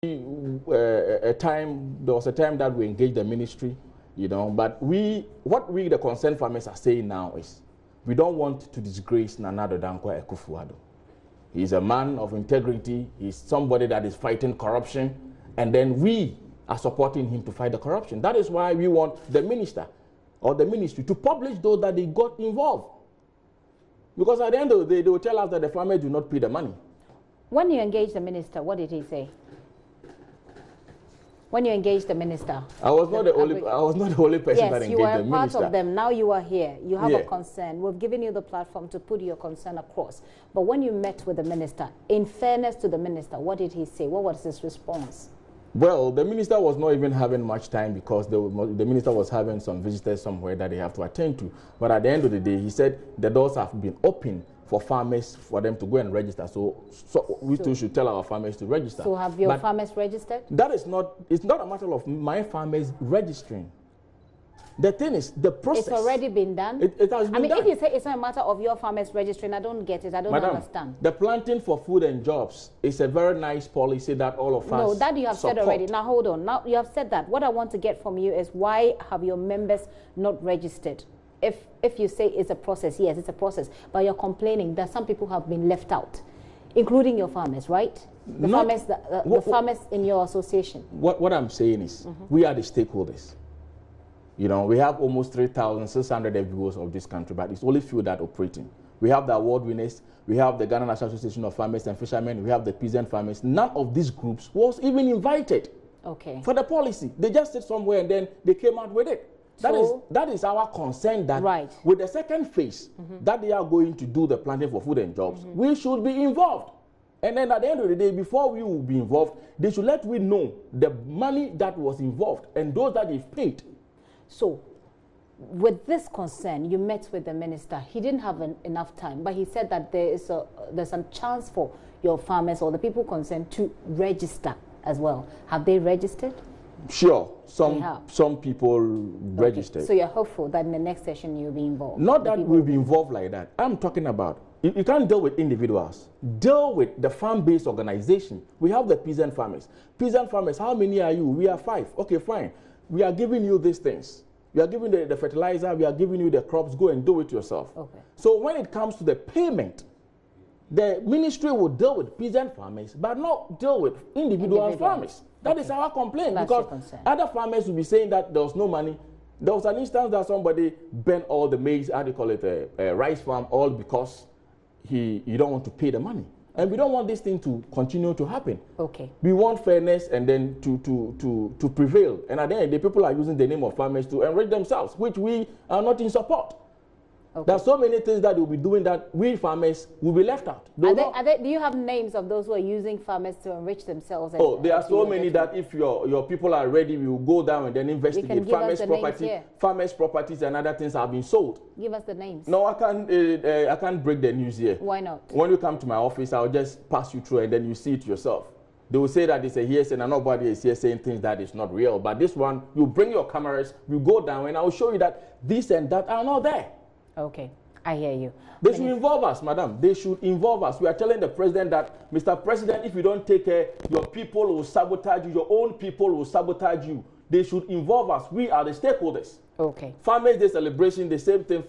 there was a time that we engaged the ministry, you know, but what we, the concerned farmers, are saying now is we don't want to disgrace Nana Akofu Addo. He's a man of integrity. He's somebody that is fighting corruption, and then we are supporting him to fight the corruption. That is why we want the minister or the ministry to publish those that they got involved. Because at the end of the day, they will tell us that the farmers do not pay the money. When you engaged the minister, what did he say? When you engaged the minister, I was not the only person that engaged the minister. Yes, you were part of them. Now you are here. You have a concern. We've given you the platform to put your concern across. But when you met with the minister, in fairness to the minister, what did he say? What was his response? Well, the minister was not even having much time because the minister was having some visitors somewhere that they have to attend to. But at the end of the day, he said the doors have been open for farmers, for them to go and register. So we too should tell our farmers to register. So have your farmers registered? That is not, it's not a matter of my farmers registering. The thing is, the process. It's already been done? It has been done. If you say it's not a matter of your farmers registering, I don't get it. I don't understand. The planting for food and jobs is a very nice policy that all of us No, that you have support. said already. Now hold on. Now you have said that. What I want to get from you is why have your members not registered? If you say it's a process, yes, it's a process, but you're complaining that some people have been left out, including your farmers, right? The farmers in your association. What I'm saying is, we are the stakeholders. You know, we have almost 3,600 FBOs of this country, but it's only few that operating. We have the award winners, we have the Ghana National Association of Farmers and Fishermen, we have the peasant farmers. None of these groups was even invited for the policy. They just sit somewhere and then they came out with it. That is our concern, that with the second phase that they are going to do the planting for food and jobs, we should be involved. And then at the end of the day, before we will be involved, they should let we know the money that was involved and those that they've paid. So, with this concern, you met with the minister. He didn't have enough time, but he said that there's a chance for your farmers or the people concerned to register as well. Have they registered? Sure, some people registered. So you're hopeful that in the next session you'll be involved? Not that we'll be involved like that. I'm talking about, you can't deal with individuals. Deal with the farm-based organization. We have the peasant farmers. Peasant farmers, how many are you? We are 5. Okay, fine. We are giving you these things. We are giving the fertilizer, we are giving you the crops, go and do it yourself. So when it comes to the payment, the ministry will deal with peasant farmers, but not deal with individual farmers. That is our complaint. Because other farmers will be saying that there was no money. There was an instance that somebody burned all the maize, how do you call it, a rice farm, all because you don't want to pay the money. And we don't want this thing to continue to happen. We want fairness and then to prevail. And at the end, the people are using the name of farmers to enrich themselves, which we are not in support. There are so many things that we'll be doing that we farmers will be left out. Do you have names of those who are using farmers to enrich themselves? There are so many that if your people are ready, we will go down and then investigate farmers' properties and other things have been sold. Give us the names. No, I can't break the news here. Why not? When you come to my office, I'll just pass you through and then you see it yourself. They will say that it's a hearsay and nobody is here saying things that is not real. But this one, you bring your cameras, you go down and I'll show you that this and that are not there. Okay, I hear you. They should involve us, madam. They should involve us. We are telling the president that, Mr. President, if you don't take care, your people will sabotage you. Your own people will sabotage you. They should involve us. We are the stakeholders. Okay. Farmers Day celebration, the same thing.